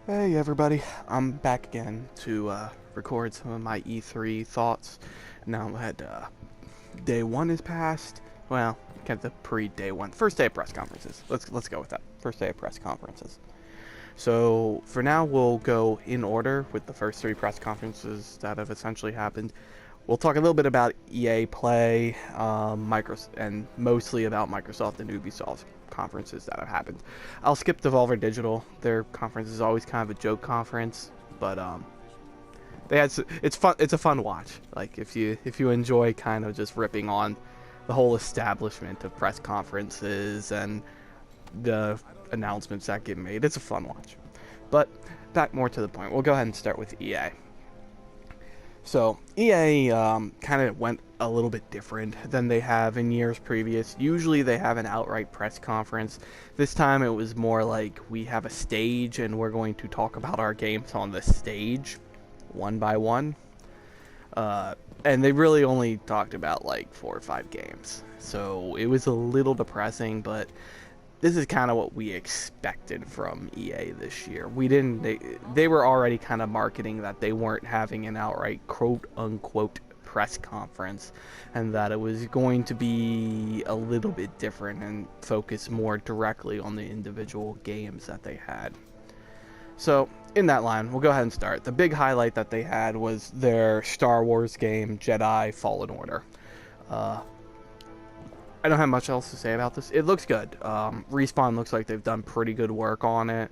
Hey everybody, I'm back again to record some of my E3 thoughts. Now that day one is past, well, kind of the pre-day one, first day of press conferences. Let's go with that. First day of press conferences. So for now, we'll go in order with the first three press conferences that have essentially happened. We'll talk a little bit about EA Play, Microsoft, and mostly about Microsoft and Ubisoft conferences that have happened. I'll skip Devolver Digital. Their conference is always kind of a joke conference, but it's fun. It's a fun watch. Like if you enjoy kind of just ripping on the whole establishment of press conferences and the announcements that get made, it's a fun watch. But back more to the point. We'll go ahead and start with EA. So EA kind of went a little bit different than they have in years previous. Usually they have an outright press conference. This time it was more like we have a stage and we're going to talk about our games on the stage, one by one. And they really only talked about like 4 or 5 games. So it was a little depressing, but this is kind of what we expected from EA this year. They were already kind of marketing that they weren't having an outright quote unquote press conference, and that it was going to be a little bit different and focus more directly on the individual games that they had. So in that line, we'll go ahead and start. The big highlight that they had was their Star Wars game, Jedi Fallen Order. I don't have much else to say about this. It looks good. Respawn looks like they've done pretty good work on it.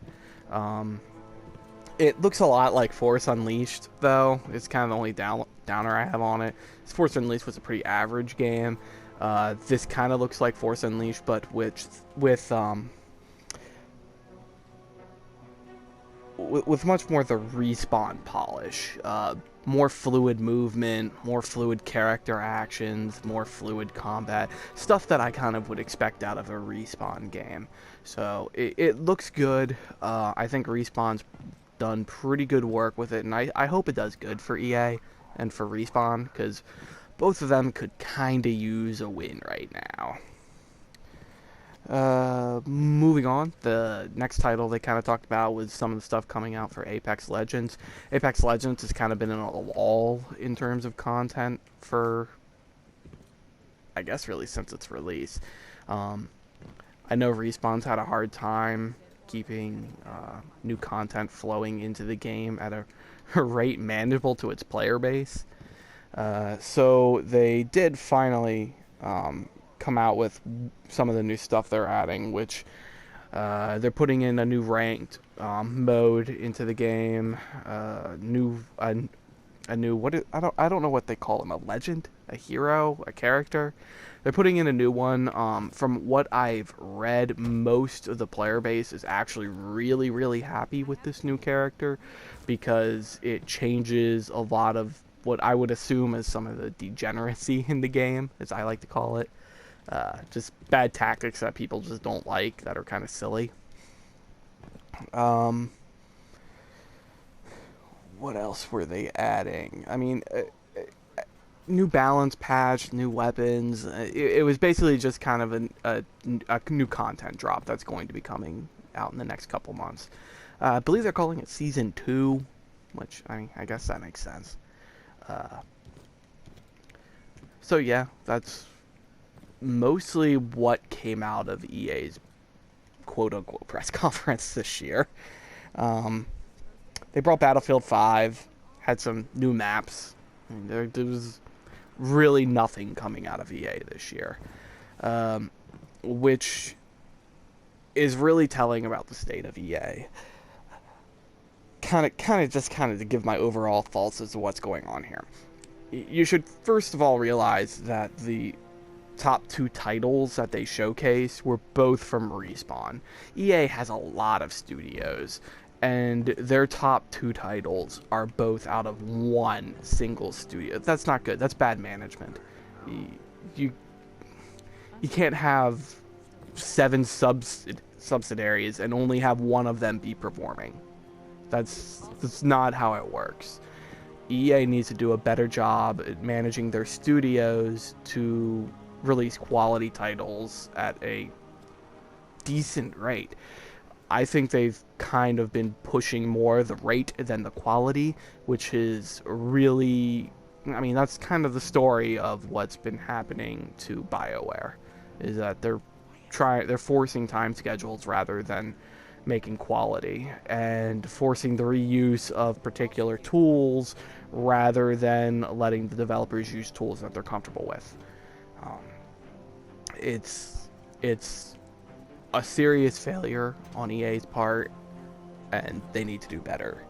It looks a lot like Force Unleashed, though. It's kind of the only downer I have on it. Force Unleashed was a pretty average game. This kind of looks like Force Unleashed, but with much more the Respawn polish. More fluid movement, more fluid character actions, more fluid combat, stuff that I kind of would expect out of a Respawn game. So it looks good. I think Respawn's done pretty good work with it, and I hope it does good for EA and for Respawn, because both of them could kind of use a win right now. Moving on, the next title they kind of talked about was some of the stuff coming out for Apex Legends. Apex Legends has kind of been in a lull in terms of content for, I guess, really since its release. I know Respawn's had a hard time keeping new content flowing into the game at a rate manageable to its player base. So they did finally come out with some of the new stuff they're adding, which they're putting in a new ranked mode into the game, a new I don't know what they call him, a legend, a hero, a character. They're putting in a new one. From what I've read, most of the player base is actually really, really happy with this new character, because it changes a lot of what I would assume is some of the degeneracy in the game, as I like to call it. Just bad tactics that people just don't like, that are kind of silly. What else were they adding? I mean, new balance patch, new weapons. It was basically just kind of a new content drop that's going to be coming out in the next couple months. I believe they're calling it Season 2, which, I mean, I guess that makes sense. So yeah, that's mostly what came out of EA's quote-unquote press conference this year. They brought Battlefield 5, had some new maps. I mean, there was really nothing coming out of EA this year, which is really telling about the state of EA. Kind of to give my overall thoughts as to what's going on here. You should first of all realize that the top 2 titles that they showcased were both from Respawn. EA has a lot of studios, and their top 2 titles are both out of one single studio. That's not good. That's bad management. You can't have 7 subsidiaries and only have one of them be performing. That's not how it works. EA needs to do a better job at managing their studios to release quality titles at a decent rate. I think they've kind of been pushing more the rate than the quality, which is really, I mean, that's kind of the story of what's been happening to BioWare, is that they're forcing time schedules rather than making quality, and forcing the reuse of particular tools rather than letting the developers use tools that they're comfortable with. Um, it's a serious failure on EA's part, and they need to do better.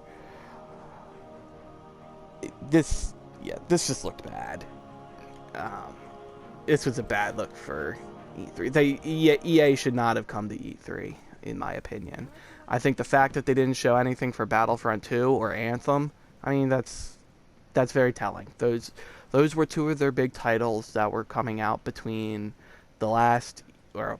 This just looked bad. Um, this was a bad look for E3. EA should not have come to E3, in my opinion. I think the fact that they didn't show anything for Battlefront 2 or Anthem, I mean, that's very telling. Those were two of their big titles that were coming out between the last, or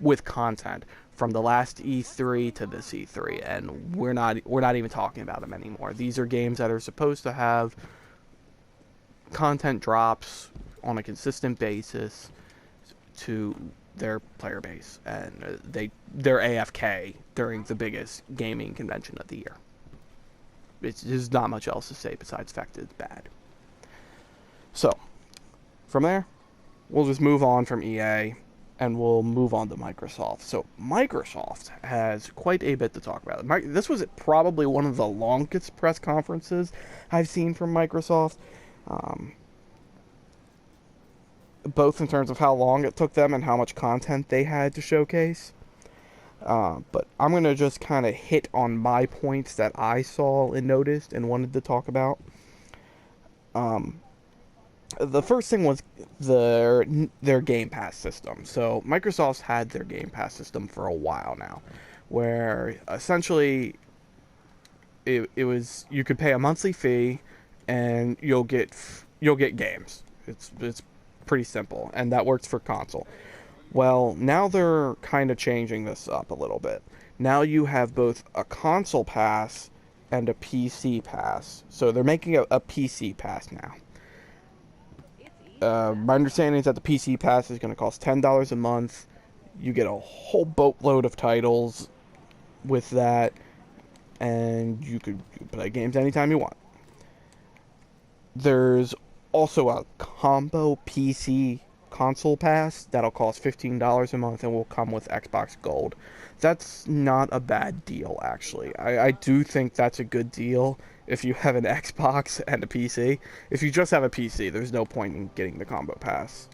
with content from the last E3 to this E3, and we're not even talking about them anymore. These are games that are supposed to have content drops on a consistent basis to their player base, and they're AFK during the biggest gaming convention of the year. There's not much else to say besides the fact that it's bad. So, from there, we'll just move on from EA, and we'll move on to Microsoft. So, Microsoft has quite a bit to talk about. This was probably one of the longest press conferences I've seen from Microsoft, both in terms of how long it took them and how much content they had to showcase. But I'm going to just kind of hit on my points that I saw and noticed and wanted to talk about. The first thing was their Game Pass system. So Microsoft's had their Game Pass system for a while now, where essentially it was, you could pay a monthly fee and you'll get games. It's pretty simple, and that works for console. Well, now they're kind of changing this up a little bit. Now you have both a console pass and a PC pass. So they're making a PC pass now. My understanding is that the PC pass is going to cost $10 a month. You get a whole boatload of titles with that, and you could play games anytime you want. There's also a combo PC console pass that'll cost $15 a month and will come with Xbox Gold. That's not a bad deal, actually. I do think that's a good deal if you have an Xbox and a PC. If you just have a PC, there's no point in getting the combo pass.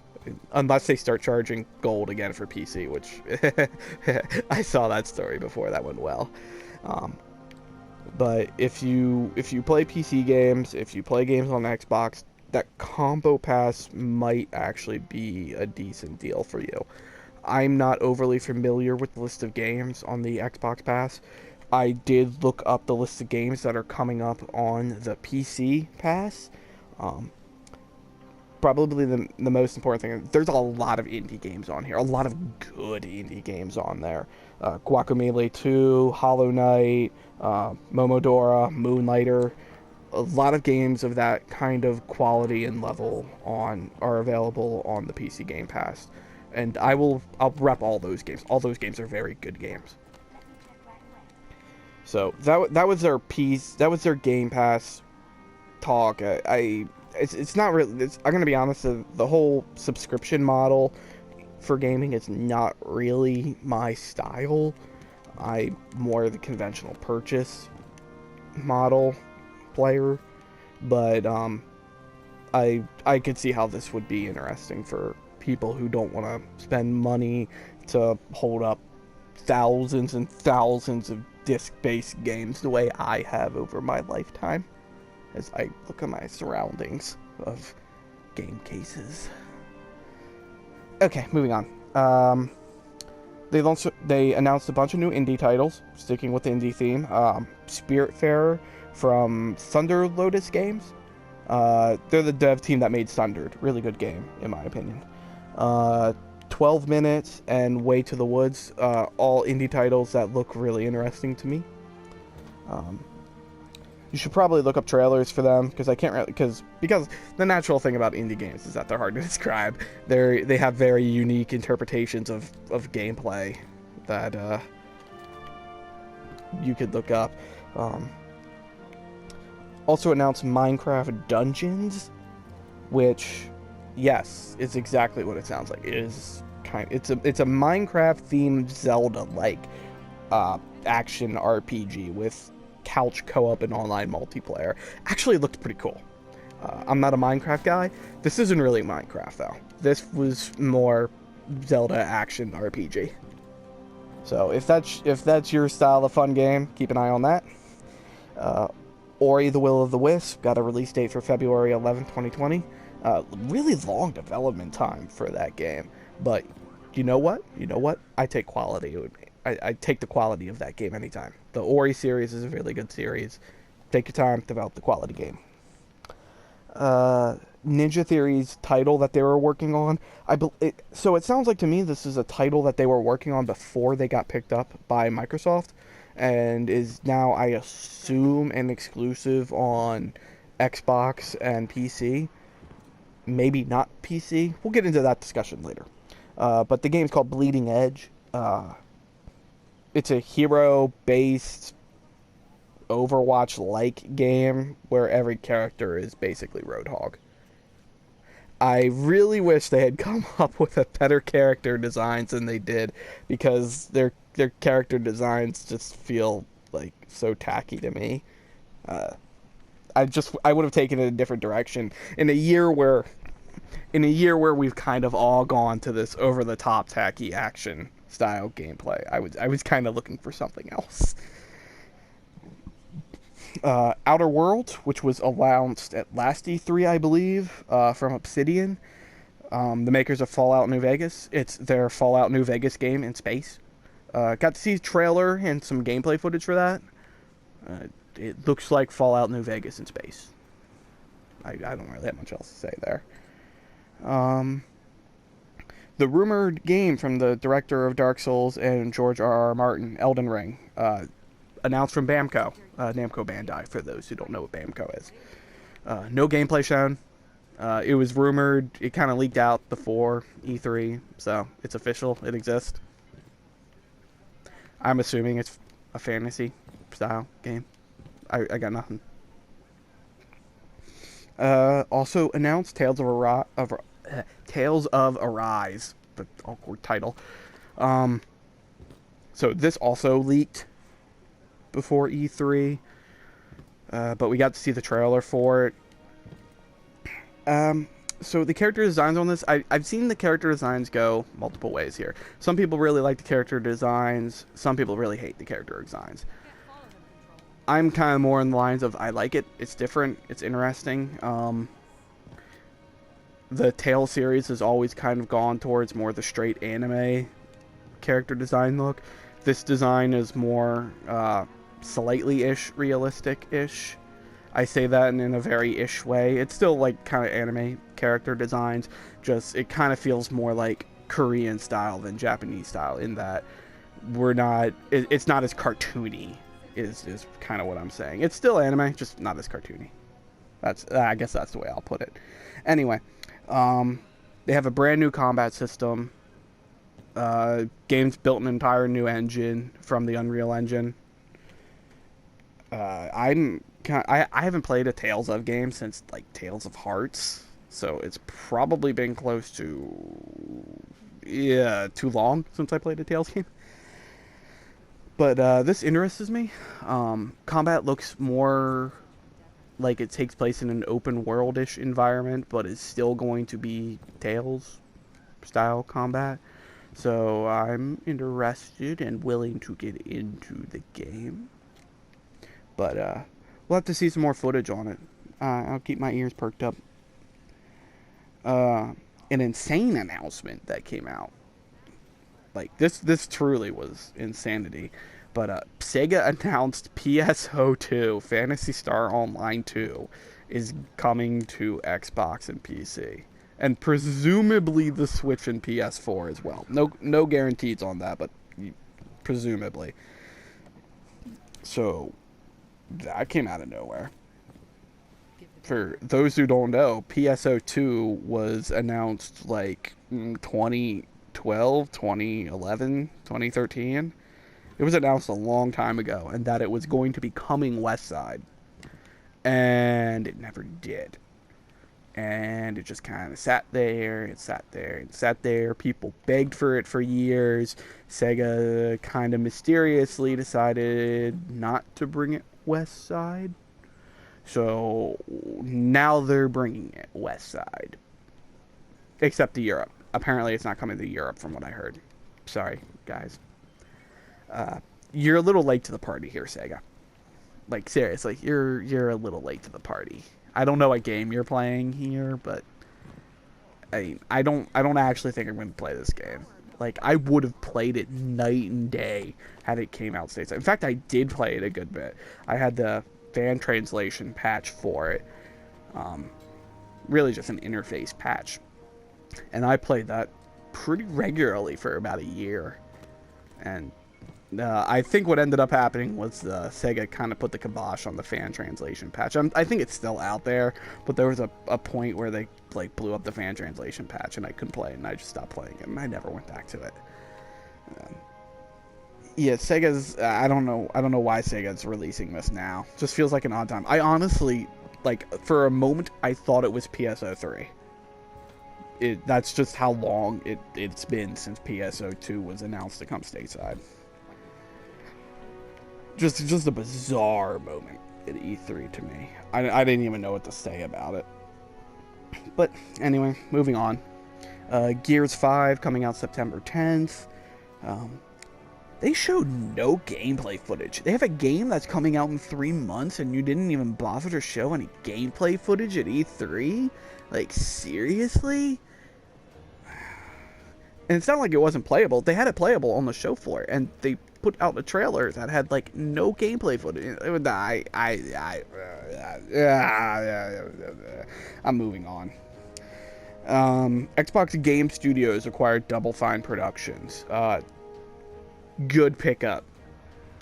Unless they start charging gold again for PC, which I saw that story before. That went well. But if you play PC games, if you play games on Xbox, that combo pass might actually be a decent deal for you. I'm not overly familiar with the list of games on the Xbox Pass. I did look up the list of games that are coming up on the PC Pass. Probably the most important thing, there's a lot of indie games on here. A lot of good indie games on there. Guacamelee 2, Hollow Knight, Momodora, Moonlighter. A lot of games of that kind of quality and level are available on the PC Game Pass. And I'll rep all those games. All those games are very good games. So that was their piece. That was their Game Pass talk. It's not really. I'm gonna be honest. The whole subscription model for gaming is not really my style. I'm more the conventional purchase model player, but I could see how this would be interesting for people who don't want to spend money to hold up thousands and thousands of disc-based games the way I have over my lifetime, as I look at my surroundings of game cases. Okay, moving on. They announced a bunch of new indie titles, sticking with the indie theme. Spiritfarer from Thunder Lotus Games. They're the dev team that made Sundered. Really good game, in my opinion. 12 Minutes and Way to the Woods, all indie titles that look really interesting to me. You should probably look up trailers for them, because I can't really, because the natural thing about indie games is that they're hard to describe. They have very unique interpretations of gameplay that you could look up. Um, Also announced Minecraft Dungeons, which, yes, is exactly what it sounds like. It is it's a Minecraft themed Zelda like action RPG with couch co-op and online multiplayer. Actually looked pretty cool. I'm not a Minecraft guy. This isn't really Minecraft though. This was more Zelda action RPG. So if that's your style of fun game, keep an eye on that. Ori the Will of the Wisp got a release date for February 11th, 2020. Really long development time for that game, but you know what? I take quality. I take the quality of that game anytime. The Ori series is a really good series. Take your time, develop the quality game. Ninja Theory's title that they were working on. So it sounds like to me this is a title that they were working on before they got picked up by Microsoft, and is now, I assume, an exclusive on Xbox and PC. Maybe not PC. We'll get into that discussion later. But the game's called Bleeding Edge. It's a hero-based Overwatch-like game where every character is basically Roadhog. I really wish they had come up with a better character designs than they did, because their character designs just feel like so tacky to me. I would have taken it a different direction in a year where we've kind of all gone to this over the top tacky action style gameplay. I was kind of looking for something else. Outer Worlds, which was announced at last E3, I believe, from Obsidian, the makers of Fallout New Vegas. It's their Fallout New Vegas game in space. Got to see a trailer and some gameplay footage for that. It looks like Fallout New Vegas in space. I don't really have much else to say there. The rumored game from the director of Dark Souls and George R.R. Martin, Elden Ring, announced from Namco Bandai, for those who don't know what Bamco is. No gameplay shown. It was rumored. It kind of leaked out before E3, so it's official. It exists. I'm assuming it's a fantasy style game. I got nothing. Also announced Tales of Arise, the awkward title. So this also leaked before E3, but we got to see the trailer for it. So the character designs on this, I've seen the character designs go multiple ways here. Some people really like the character designs, some people really hate the character designs. I'm kind of more in the lines of I like it, it's different, it's interesting. The Tales series has always kind of gone towards more the straight anime character design look. This design is more slightly-ish realistic-ish. I say that in a very ish way. It's still like kind of anime character designs, just it kind of feels more like Korean style than Japanese style, in that it's not as cartoony is kind of what I'm saying. It's still anime, just not as cartoony. I guess that's the way I'll put it. Anyway, they have a brand new combat system. Game's built an entire new engine from the Unreal Engine. I haven't played a Tales of game since like Tales of Hearts, so it's probably been close to too long since I played a Tales game. But this interests me. Combat looks more like it takes place in an open world-ish environment, but is still going to be Tales style combat. So I'm interested and willing to get into the game. But we'll have to see some more footage on it. I'll keep my ears perked up. An insane announcement that came out. Like, this truly was insanity. But Sega announced PSO 2, Phantasy Star Online 2, is coming to Xbox and PC. And presumably the Switch and PS4 as well. No guarantees on that, but presumably. So that came out of nowhere. For those who don't know, PSO 2 was announced like 2012, 2011, 2013. It was announced a long time ago, and that it was going to be coming West Side, and it never did. And it just kind of sat there and sat there and sat there. People begged for it for years. Sega kind of mysteriously decided not to bring it West Side. So now they're bringing it West Side. Except to Europe. Apparently it's not coming to Europe from what I heard. Sorry, guys. You're a little late to the party here, Sega. Like, seriously, you're a little late to the party. I don't know what game you're playing here, but I don't actually think I'm going to play this game. Like, I would have played it night and day had it came out stateside. In fact, I did play it a good bit. I had the fan translation patch for it. Really just an interface patch. And I played that pretty regularly for about a year. And I think what ended up happening was Sega kind of put the kibosh on the fan translation patch. I think it's still out there, but there was a point where they like blew up the fan translation patch, and I couldn't play it, and I just stopped playing it, and I never went back to it. Yeah, Sega's. I don't know why Sega's releasing this now. Just feels like an odd time. I honestly, like, for a moment, I thought it was PSO3. That's just how long it's been since PSO2 was announced to come stateside. Just a bizarre moment at E3 to me. I didn't even know what to say about it. But anyway, moving on. Gears 5 coming out September 10th. They showed no gameplay footage. They have a game that's coming out in 3 months, and you didn't even bother to show any gameplay footage at E3? Like, seriously? And it's not like it wasn't playable. They had it playable on the show floor, and they put out a trailer that had like no gameplay footage. I'm moving on. Xbox Game Studios acquired Double Fine Productions. Good pickup.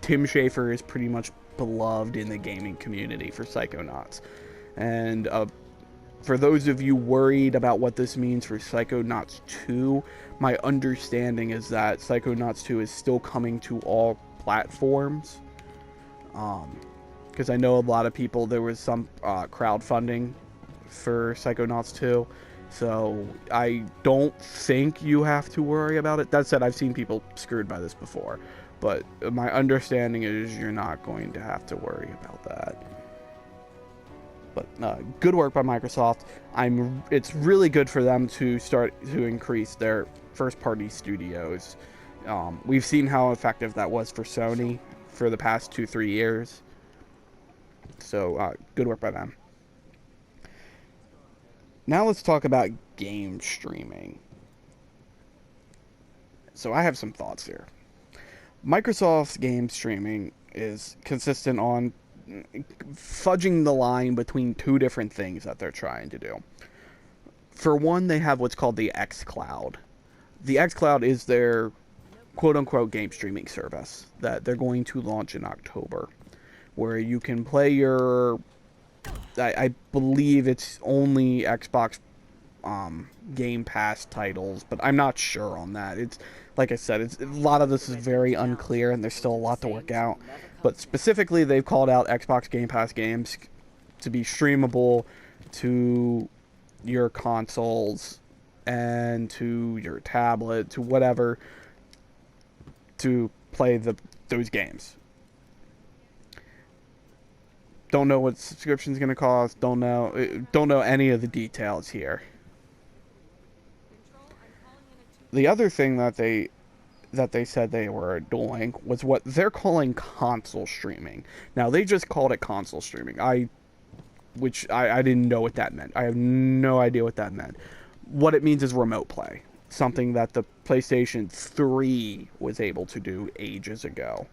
Tim Schafer is pretty much beloved in the gaming community for Psychonauts, and for those of you worried about what this means for Psychonauts 2, my understanding is that Psychonauts 2 is still coming to all platforms. Because I know a lot of people, there was some crowdfunding for Psychonauts 2. So I don't think you have to worry about it. That said, I've seen people screwed by this before. But my understanding is you're not going to have to worry about that. But good work by Microsoft. It's really good for them to start to increase their first-party studios. We've seen how effective that was for Sony for the past 2-3 years. So good work by them. Now let's talk about game streaming. So I have some thoughts here. Microsoft's game streaming is consistent on fudging the line between two different things that they're trying to do. For one, they have what's called the xCloud. The xCloud is their quote-unquote game streaming service that they're going to launch in October, where you can play your... I believe it's only Xbox Game Pass titles, but I'm not sure on that. It's like I said, a lot of this is very unclear, and there's still a lot to work out. But specifically, they've called out Xbox Game Pass games to be streamable to your consoles and to your tablet, to whatever, to play those games. Don't know what subscription's going to cost. Don't know any of the details here. The other thing that they said they were doing was what they're calling console streaming. Now, they just called it console streaming. I didn't know what that meant. I have no idea what that meant. What it means is remote play. Something that the PlayStation 3 was able to do ages ago.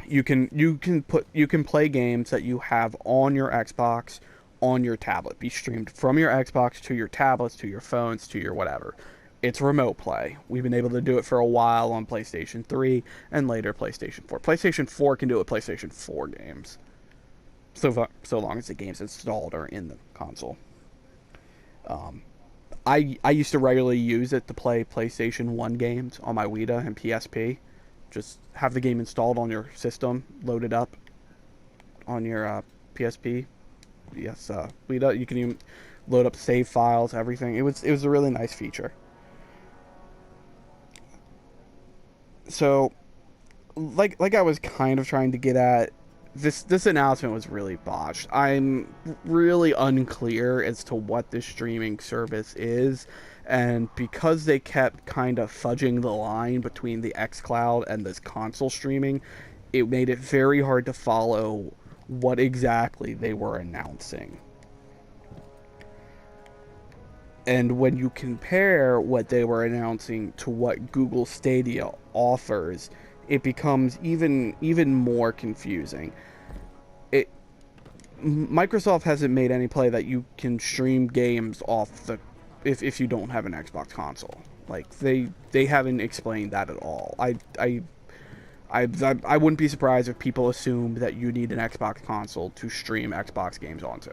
You can play games that you have on your Xbox, on your tablet, be streamed from your Xbox to your tablets, to your phones, to your whatever. It's remote play. We've been able to do it for a while on PlayStation 3 and later PlayStation 4. PlayStation 4 can do it with PlayStation 4 games, so long as the game's installed or in the console. I used to regularly use it to play PlayStation 1 games on my Vita and PSP. just have the game installed on your system, loaded up on your PSP. Yes, you can even load up save files, everything. It was a really nice feature. So, like I was kind of trying to get at, this announcement was really botched. I'm really unclear as to what this streaming service is, and because they kept kind of fudging the line between the xCloud and this console streaming, it made it very hard to follow what exactly they were announcing. And when you compare what they were announcing to what Google Stadia offers, it becomes even more confusing. Microsoft hasn't made any play that you can stream games off the if you don't have an Xbox console. Like they haven't explained that at all. I wouldn't be surprised if people assume that you need an Xbox console to stream Xbox games onto,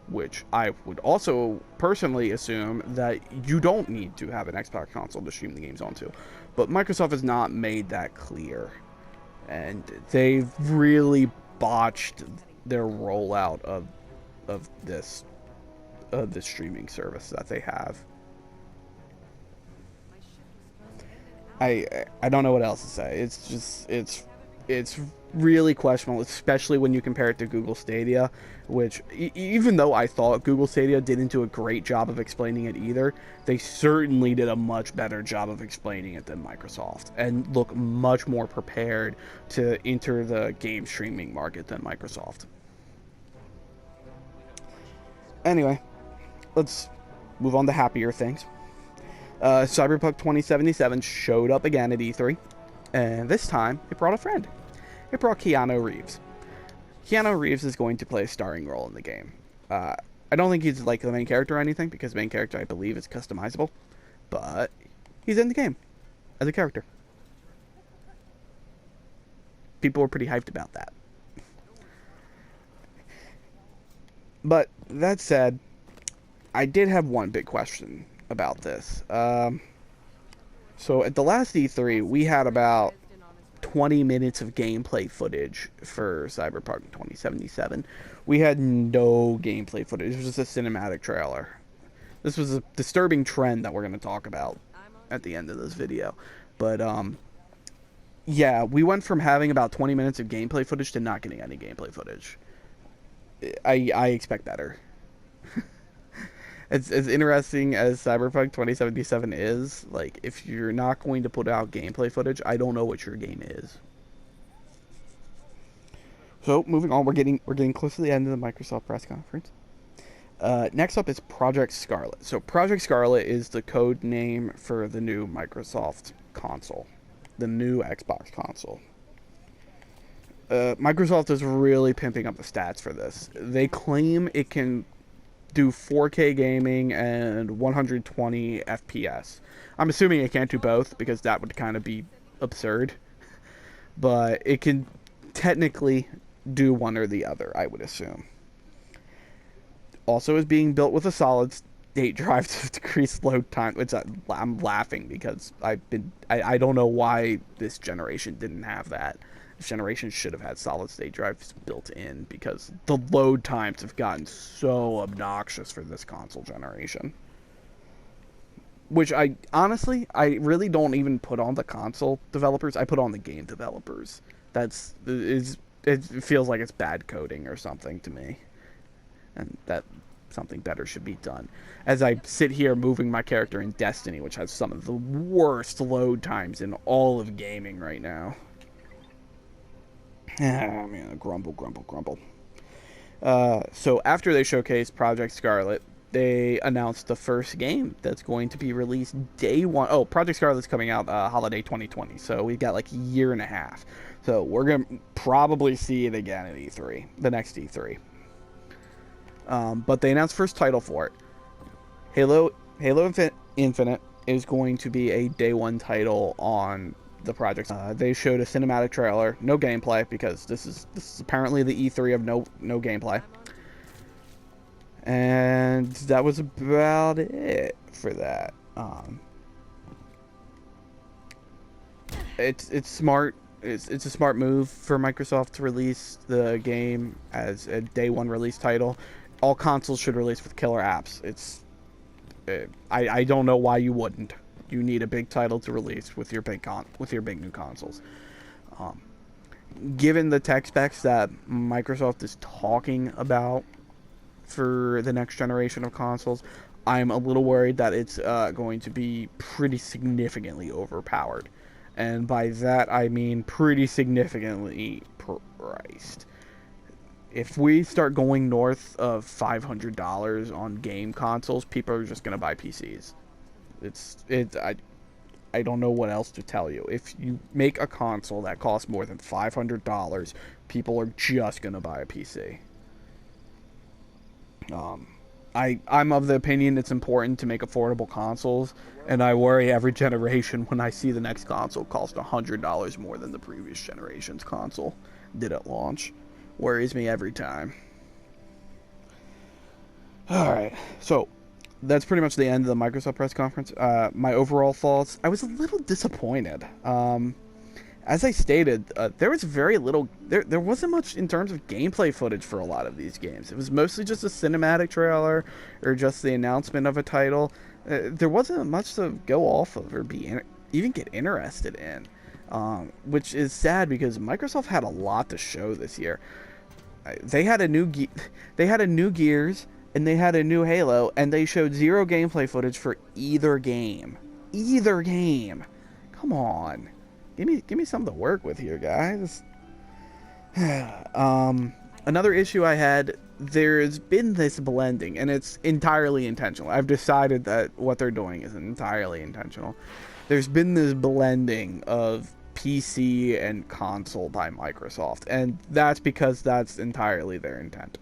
which I would also personally assume that you don't need to have an Xbox console to stream the games onto. But Microsoft has not made that clear, and they've really botched their rollout of this streaming service that they have. I don't know what else to say. It's really questionable, especially when you compare it to Google Stadia, which even though I thought Google Stadia didn't do a great job of explaining it either, they certainly did a much better job of explaining it than Microsoft, and look much more prepared to enter the game streaming market than Microsoft. Anyway, let's move on to happier things. Cyberpunk 2077 showed up again at E3, and this time it brought a friend. It brought Keanu Reeves. Keanu Reeves is going to play a starring role in the game. I don't think he's like the main character or anything, because the main character, I believe, is customizable, but he's in the game as a character. People were pretty hyped about that. But that said, I did have one big question about this. So at the last E3, we had about 20 minutes of gameplay footage for Cyberpunk 2077. We had no gameplay footage. It was just a cinematic trailer. This was a disturbing trend that we're going to talk about at the end of this video. But, yeah, we went from having about 20 minutes of gameplay footage to not getting any gameplay footage. I expect better. As interesting as Cyberpunk 2077 is, like, if you're not going to put out gameplay footage, I don't know what your game is. So, moving on, we're getting close to the end of the Microsoft press conference. Next up is Project Scarlet. So, Project Scarlet is the code name for the new Microsoft console, the new Xbox console. Microsoft is really pimping up the stats for this. They claim it can do 4K gaming and 120 FPS. I'm assuming it can't do both, because that would kind of be absurd. But it can technically do one or the other, I would assume. Also is being built with a solid state drive to decrease load time. Which I'm laughing because I don't know why this generation didn't have that. This generation should have had solid state drives built in, because the load times have gotten so obnoxious for this console generation. Which I really don't even put on the console developers. I put on the game developers. It feels like it's bad coding or something to me, and that something better should be done. As I sit here moving my character in Destiny, which has some of the worst load times in all of gaming right now. Man, grumble. So after they showcased Project Scarlet, they announced the first game that's going to be released day one. Oh, Project Scarlet's coming out holiday 2020, so we've got like a year and a half. So we're going to probably see it again at E3, the next E3. But they announced first title for it. Halo Infinite is going to be a day one title on the project. They showed a cinematic trailer, no gameplay, because this is apparently the E3 of no gameplay. And that was about it for that. it's smart. It's a smart move for Microsoft to release the game as a day one release title. All consoles should release with killer apps. I don't know why you wouldn't. You need a big title to release with your big new consoles. Um, Given the tech specs that Microsoft is talking about for the next generation of consoles, I'm a little worried that it's going to be pretty significantly overpowered. And by that, I mean pretty significantly priced. If we start going north of $500 on game consoles, people are just going to buy PCs. I don't know what else to tell you. If you make a console that costs more than $500, people are just going to buy a PC. I'm of the opinion it's important to make affordable consoles, and I worry every generation when I see the next console cost $100 more than the previous generation's console did at launch. Worries me every time. Alright, so that's pretty much the end of the Microsoft press conference. My overall thoughts, I was a little disappointed. As I stated, there was very little. There wasn't much in terms of gameplay footage for a lot of these games. It was mostly just a cinematic trailer or just the announcement of a title. There wasn't much to go off of or even get interested in, which is sad because Microsoft had a lot to show this year. They had a new Gears and they had a new Halo, and they showed zero gameplay footage for either game. Either game. Come on. Give me something to work with here, guys. Another issue I had, there's been this blending, and it's entirely intentional. I've decided that what they're doing is entirely intentional. There's been this blending of PC and console by Microsoft, and that's because that's entirely their intent.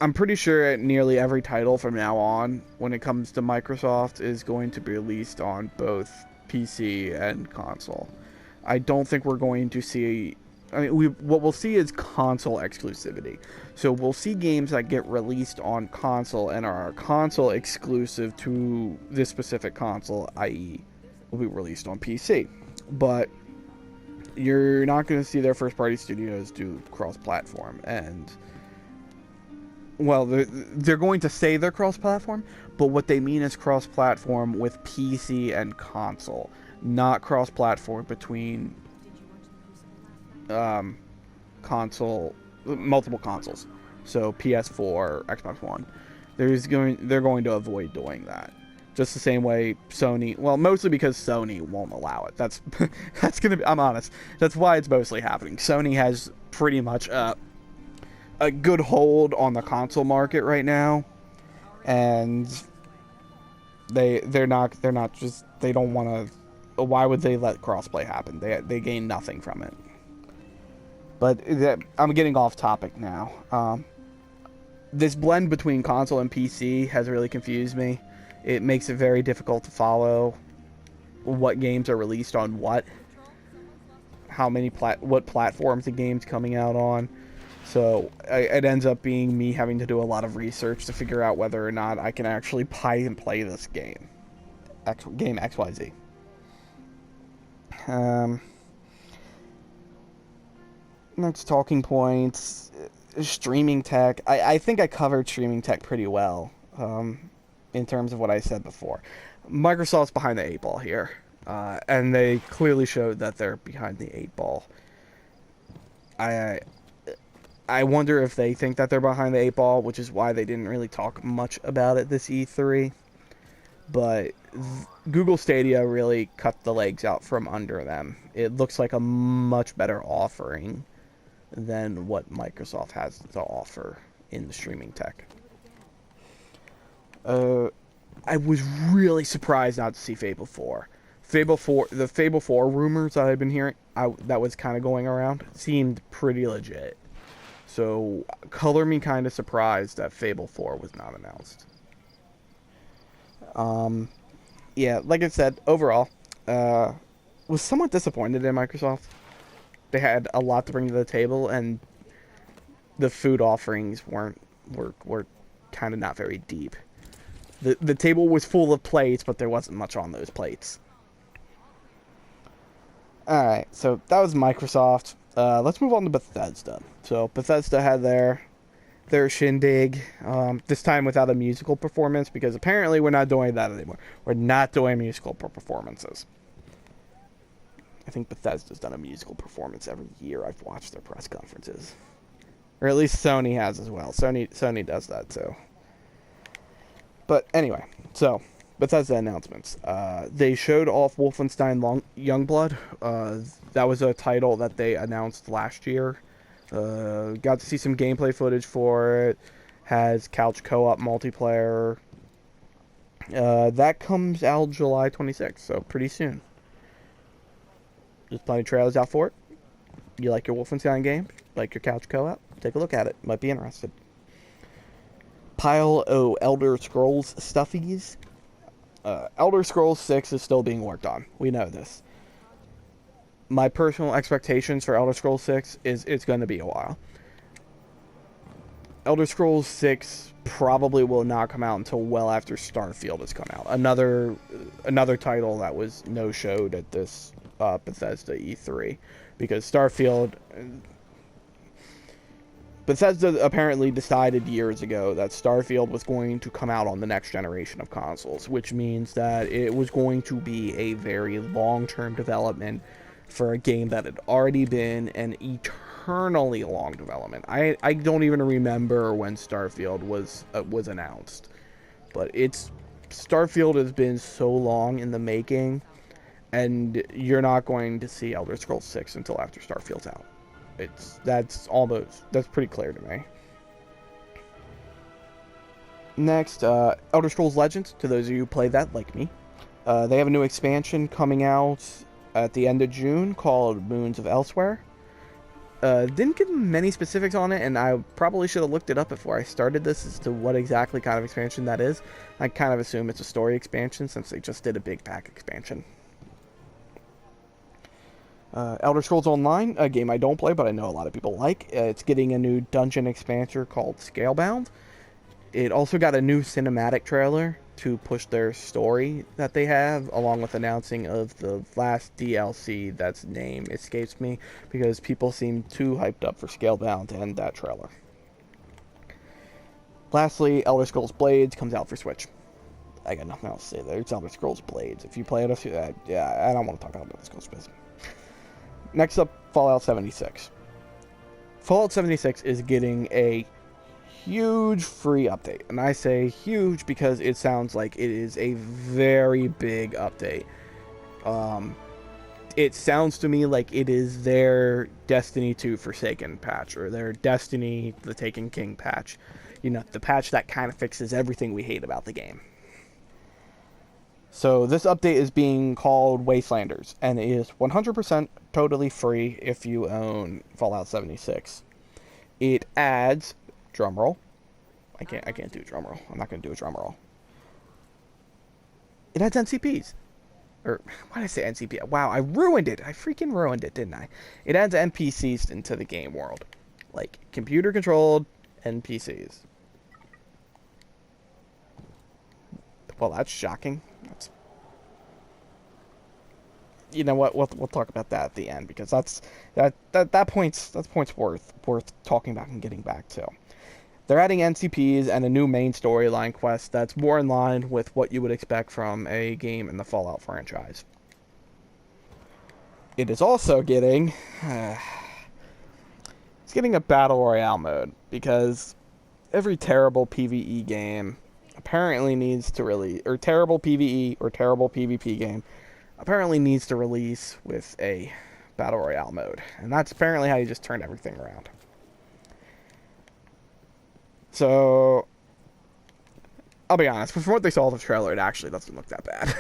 I'm pretty sure nearly every title from now on, when it comes to Microsoft, is going to be released on both PC and console. I don't think we're going to see. What we'll see is console exclusivity. So we'll see games that get released on console and are console exclusive to this specific console, i.e., will be released on PC. But you're not going to see their first-party studios do cross-platform. And, well, they're going to say they're cross-platform, but what they mean is cross-platform with PC and console, not cross-platform between multiple consoles. So PS4, Xbox One. They're going to avoid doing that. Just the same way Sony, well, mostly because Sony won't allow it. That's gonna be, I'm honest. That's why it's mostly happening. Sony has pretty much a good hold on the console market right now, and they don't want to. Why would they let crossplay happen? They gain nothing from it. But I'm getting off topic now. This blend between console and PC has really confused me. It makes it very difficult to follow what games are released on what platforms the game's coming out on. So it ends up being me having to do a lot of research to figure out whether or not I can actually buy and play this game. Game XYZ. Next talking points, streaming tech. I think I covered streaming tech pretty well in terms of what I said before. Microsoft's behind the 8 ball here, and they clearly showed that they're behind the 8 ball. I wonder if they think that they're behind the 8 ball, which is why they didn't really talk much about it this E3. But Google Stadia really cut the legs out from under them. It looks like a much better offering than what Microsoft has to offer in the streaming tech. I was really surprised not to see Fable 4. The Fable 4 rumors that I've been hearing, that was kind of going around, seemed pretty legit. So, color me kind of surprised that Fable 4 was not announced. Yeah, like I said, overall, was somewhat disappointed in Microsoft. They had a lot to bring to the table, and the food offerings were kind of not very deep. The table was full of plates, but there wasn't much on those plates. Alright, so that was Microsoft. Let's move on to Bethesda. So Bethesda had their shindig, this time without a musical performance, because apparently we're not doing that anymore. We're not doing musical performances. I think Bethesda's done a musical performance every year I've watched their press conferences. Or at least Sony has as well. Sony does that too. But anyway, so Bethesda announcements. They showed off Wolfenstein Youngblood. That was a title that they announced last year. Got to see some gameplay footage for it. Has couch co-op multiplayer. That comes out July 26th, so pretty soon. There's plenty of trailers out for it. You like your Wolfenstein game? Like your couch co-op? Take a look at it. Might be interested. Pile of Elder Scrolls stuffies. Elder Scrolls 6 is still being worked on. We know this. My personal expectations for Elder Scrolls 6 is it's going to be a while. Elder Scrolls 6 probably will not come out until well after Starfield has come out. Another title that was no-showed at this Bethesda E3, because Bethesda apparently decided years ago that Starfield was going to come out on the next generation of consoles, which means that it was going to be a very long-term development for a game that had already been an eternally long development. I don't even remember when Starfield was announced, but Starfield has been so long in the making, and you're not going to see Elder Scrolls 6 until after Starfield's out. That's pretty clear to me. Next, Elder Scrolls Legends, to those of you who play that like me. They have a new expansion coming out at the end of June called Moons of Elsewhere. Didn't give many specifics on it, and I probably should have looked it up before I started this as to what exactly kind of expansion that is. I kind of assume it's a story expansion since they just did a big pack expansion. Elder Scrolls Online, a game I don't play, but I know a lot of people like. It's getting a new dungeon expansion called Scalebound. It also got a new cinematic trailer to push their story that they have, along with announcing of the last DLC that's name escapes me, because people seem too hyped up for Scalebound and that trailer. Lastly, Elder Scrolls Blades comes out for Switch. I got nothing else to say there. It's Elder Scrolls Blades. If you play it, yeah, I don't want to talk about Elder Scrolls Blades. Next up, Fallout 76. Fallout 76 is getting a huge free update. And I say huge because it sounds like it is a very big update. It sounds to me like it is their Destiny 2 Forsaken patch, or their Destiny The Taken King patch. You know, the patch that kind of fixes everything we hate about the game. So this update is being called Wastelanders, and it is 100% totally free if you own Fallout 76. It adds, drumroll. I can't do a drumroll. I'm not going to do a drumroll. It adds NCPs. Or, why did I say NCP? Wow, I ruined it. I freaking ruined it, didn't I? It adds NPCs into the game world. Like, computer-controlled NPCs. Well, that's shocking. You know what? We'll talk about that at the end, because that point's worth talking about and getting back to. They're adding NCPs and a new main storyline quest that's more in line with what you would expect from a game in the Fallout franchise. It is also getting a battle royale mode, because every terrible PvE game apparently needs to release, or terrible PvE or terrible PvP game apparently needs to release with a battle royale mode. And that's apparently how you just turn everything around. So, I'll be honest, from what they saw in the trailer, it actually doesn't look that bad.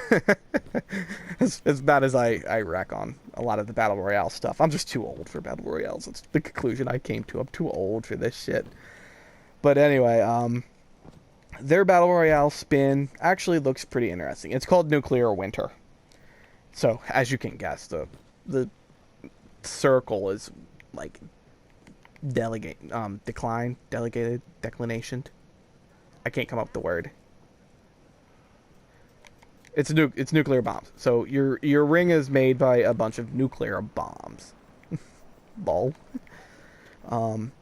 as bad as I wreck on a lot of the battle royale stuff. I'm just too old for battle royales. That's the conclusion I came to. I'm too old for this shit. But anyway, their battle royale spin actually looks pretty interesting. It's called Nuclear Winter. So, as you can guess, the circle is like declination. I can't come up with the word. It's nuclear bombs. So your ring is made by a bunch of nuclear bombs. Lol. Um,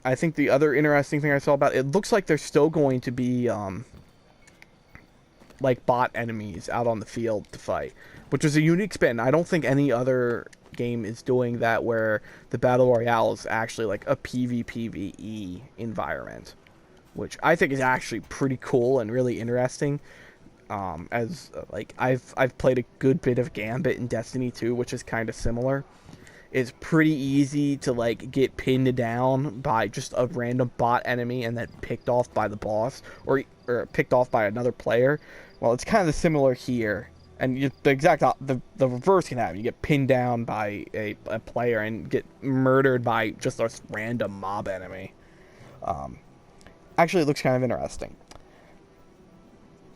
I think the other interesting thing I saw about it looks like there's still going to be like bot enemies out on the field to fight, which is a unique spin. I don't think any other game is doing that where the battle royale is actually like a PvPvE environment, which I think is actually pretty cool and really interesting. As like I've played a good bit of Gambit in Destiny 2, which is kind of similar. It's pretty easy to like get pinned down by just a random bot enemy and then picked off by the boss or picked off by another player. Well, it's kind of similar here, and the reverse can happen. You get pinned down by a player and get murdered by just a random mob enemy. Actually, it looks kind of interesting.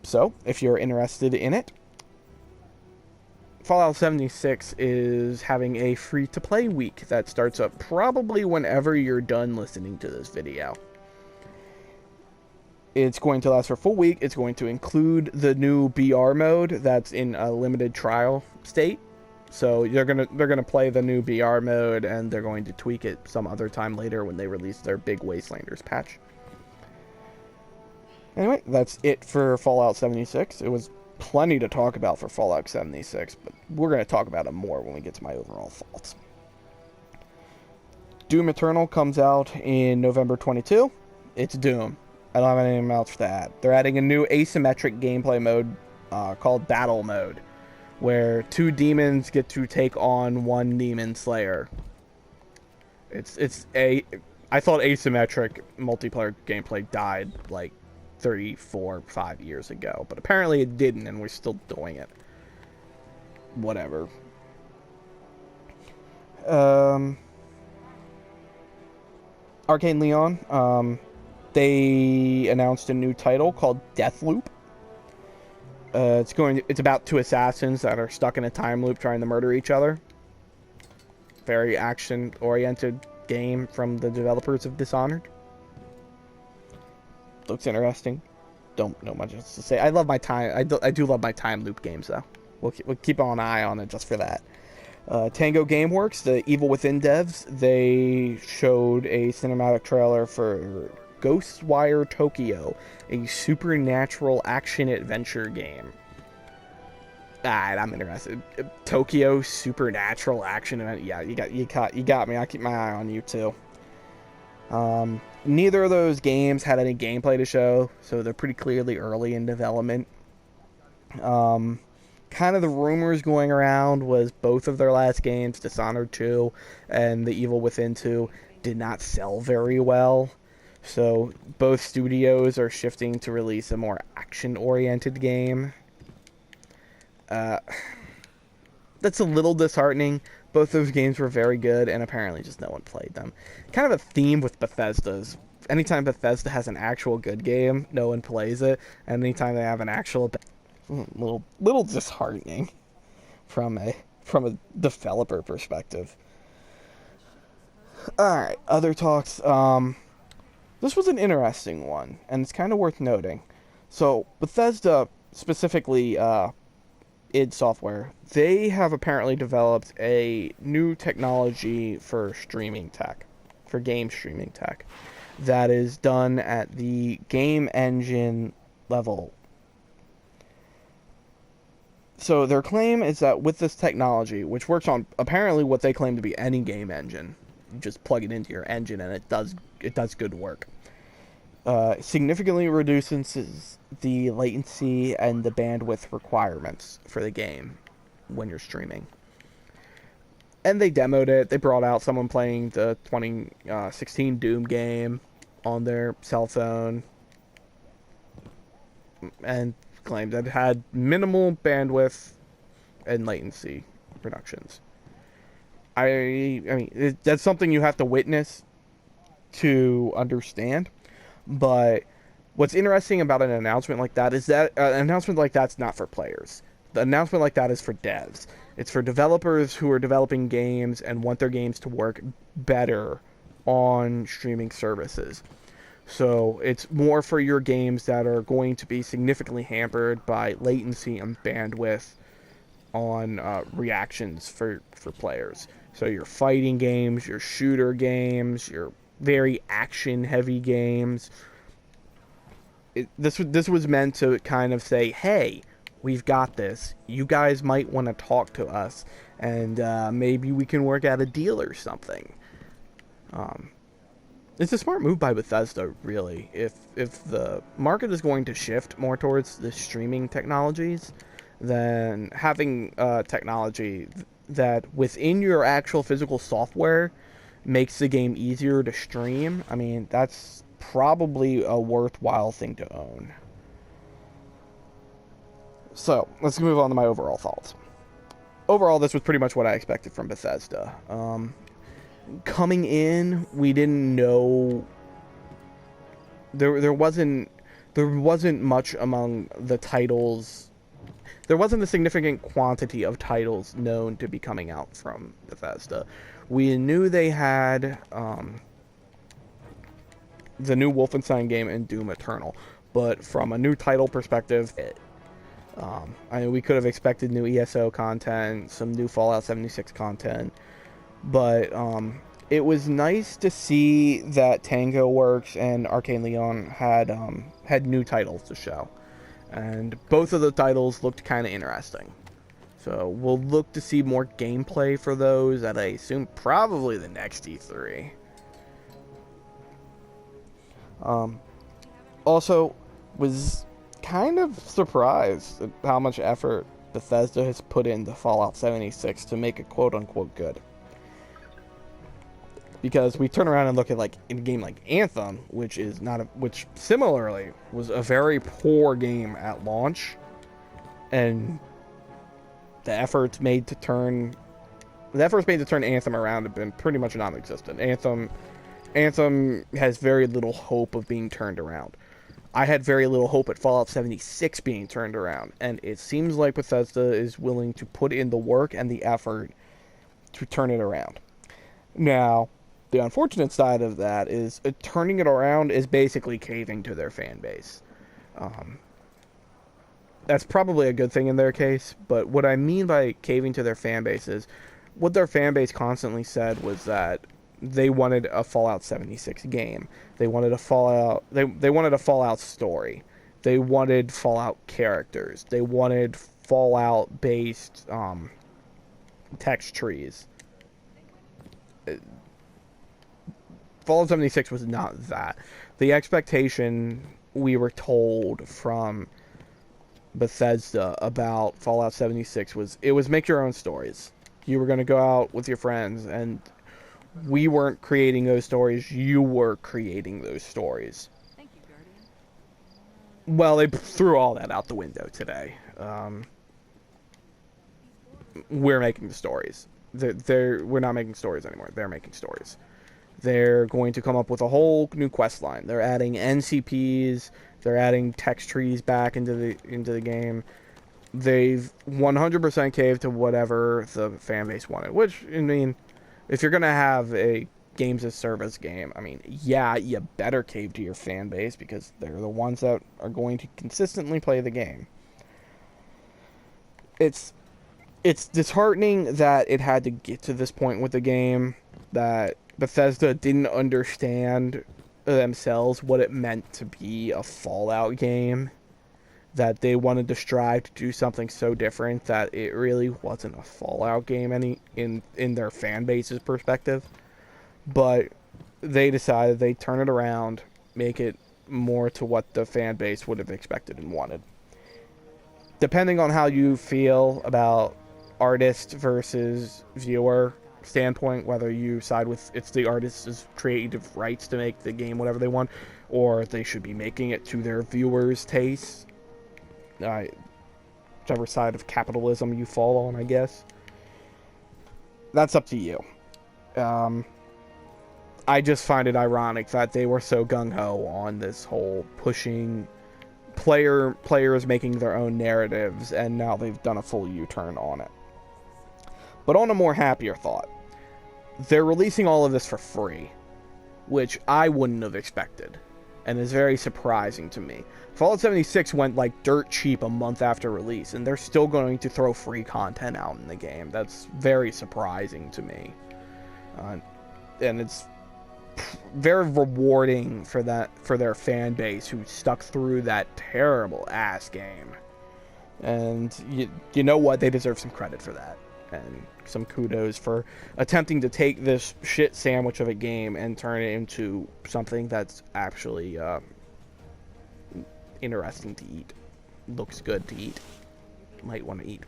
So, if you're interested in it, Fallout 76 is having a free-to-play week that starts up probably whenever you're done listening to this video. It's going to last for a full week. It's going to include the new BR mode that's in a limited trial state. So they're gonna play the new BR mode, and they're going to tweak it some other time later when they release their big Wastelanders patch. Anyway, that's it for Fallout 76. It was plenty to talk about for Fallout 76, but we're going to talk about it more when we get to my overall thoughts. Doom Eternal comes out in November 22. It's Doom. I don't have anything else to add. They're adding a new asymmetric gameplay mode called Battle Mode, where two demons get to take on one demon slayer. I thought asymmetric multiplayer gameplay died like 5 years ago, but apparently it didn't, and we're still doing it. Whatever. Arcane Leon, they announced a new title called Deathloop. It's about two assassins that are stuck in a time loop trying to murder each other. Very action-oriented game from the developers of Dishonored. Looks interesting. Don't know much else to say. I love my time. I do love my time loop games, though. We'll keep an eye on it just for that. Tango Gameworks, the Evil Within devs, they showed a cinematic trailer for Ghostwire Tokyo, a supernatural action-adventure game. Alright, I'm interested. Tokyo supernatural action event. Yeah, you got me. I'll keep my eye on you too. Neither of those games had any gameplay to show, so they're pretty clearly early in development. Kind of the rumors going around was both of their last games, Dishonored 2 and The Evil Within 2, did not sell very well. So both studios are shifting to release a more action-oriented game. That's a little disheartening. Both those games were very good, and apparently just no one played them. Kind of a theme with Bethesda's. Anytime Bethesda has an actual good game, no one plays it. And anytime they have an actual little disheartening from a developer perspective. Alright, other talks. This was an interesting one, and it's kind of worth noting. So, Bethesda, specifically id Software, they have apparently developed a new technology for streaming tech, for game streaming tech, that is done at the game engine level. So their claim is that with this technology, which works on apparently what they claim to be any game engine, you just plug it into your engine and it does good work. Significantly reduces the latency and the bandwidth requirements for the game when you're streaming. And they demoed it. They brought out someone playing the 2016 Doom game on their cell phone and claimed that it had minimal bandwidth and latency reductions. I mean, that's something you have to witness to understand. But what's interesting about an announcement like that is that an announcement like that's not for players. The announcement like that is for devs. It's for developers who are developing games and want their games to work better on streaming services. So it's more for your games that are going to be significantly hampered by latency and bandwidth on reactions for players. So your fighting games, your shooter games, your very action-heavy games. This was meant to kind of say, hey, we've got this. You guys might want to talk to us, and maybe we can work out a deal or something. It's a smart move by Bethesda, really. If the market is going to shift more towards the streaming technologies, then having technology that within your actual physical software makes the game easier to stream, I mean, that's probably a worthwhile thing to own. So, let's move on to my overall thoughts. Overall, this was pretty much what I expected from Bethesda. Coming in, we didn't know there wasn't much among the titles. There wasn't a significant quantity of titles known to be coming out from Bethesda. We knew they had the new Wolfenstein game and Doom Eternal, but from a new title perspective, I mean, we could have expected new ESO content, some new Fallout 76 content, but it was nice to see that Tango Works and Arcane Leon had new titles to show, and both of the titles looked kind of interesting. So we'll look to see more gameplay for those at, I assume, probably the next E3. Also, was kind of surprised at how much effort Bethesda has put into Fallout 76 to make it quote-unquote good. Because we turn around and look at like a game like Anthem, which similarly was a very poor game at launch, and the efforts made to turn Anthem around have been pretty much non-existent. Anthem has very little hope of being turned around. I had very little hope at Fallout 76 being turned around, and it seems like Bethesda is willing to put in the work and the effort to turn it around. Now, the unfortunate side of that is turning it around is basically caving to their fan base. That's probably a good thing in their case, but what I mean by caving to their fan base is what their fan base constantly said was that they wanted a Fallout 76 game. They wanted a Fallout. They wanted a Fallout story. They wanted Fallout characters. They wanted Fallout-based text trees. Fallout 76 was not that. The expectation we were told from Bethesda about Fallout 76 was make your own stories. You were going to go out with your friends, and we weren't creating those stories. You were creating those stories. Thank you, Guardian. Well, they threw all that out the window today. We're making the stories. We're not making stories anymore. They're making stories. They're going to come up with a whole new quest line. They're adding NCPs. They're adding text trees back into the game. They've 100% caved to whatever the fan base wanted. Which, I mean, if you're gonna have a games as service game, I mean, yeah, you better cave to your fan base because they're the ones that are going to consistently play the game. It's disheartening that it had to get to this point with the game, that Bethesda didn't understand themselves what it meant to be a Fallout game, that they wanted to strive to do something so different that it really wasn't a Fallout game in their fan base's perspective. But they decided they'd turn it around, make it more to what the fan base would have expected and wanted. Depending on how you feel about artist versus viewer standpoint, whether you side with it's the artist's creative rights to make the game whatever they want, or they should be making it to their viewers' taste, whichever side of capitalism you fall on, I guess, that's up to you. I just find it ironic that they were so gung-ho on this whole pushing players making their own narratives, and now they've done a full U-turn on it. But on a more happier thought, they're releasing all of this for free, which I wouldn't have expected. and it's very surprising to me. Fallout 76 went like dirt cheap a month after release, and they're still going to throw free content out in the game. That's very surprising to me, and it's very rewarding for their fan base who stuck through that terrible ass game. And you know what? They deserve some credit for that, and some kudos for attempting to take this shit sandwich of a game and turn it into something that's actually interesting to eat. Looks good to eat. Might want to eat.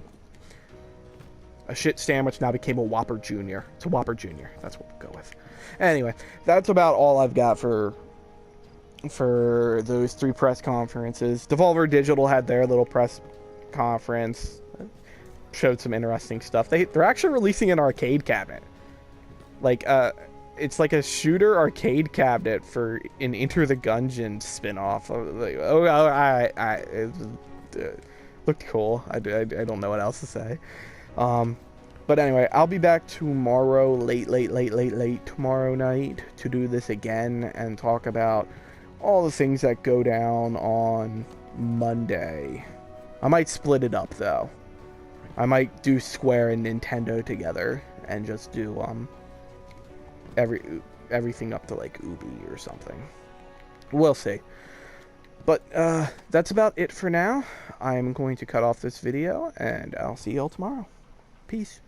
A shit sandwich now became a Whopper Jr. It's a Whopper Jr. That's what we'll go with. Anyway, that's about all I've got for those 3 press conferences. Devolver Digital had their little press conference. Showed some interesting stuff. They're actually releasing an arcade cabinet. Like, it's like a shooter arcade cabinet for an Enter the Gungeon spin-off. Like, it looked cool. I don't know what else to say. But anyway, I'll be back tomorrow, late tomorrow night, to do this again and talk about all the things that go down on Monday. I might split it up, though. I might do Square and Nintendo together and just do everything up to like Ubi or something. We'll see. But that's about it for now. I'm going to cut off this video, and I'll see y'all tomorrow. Peace.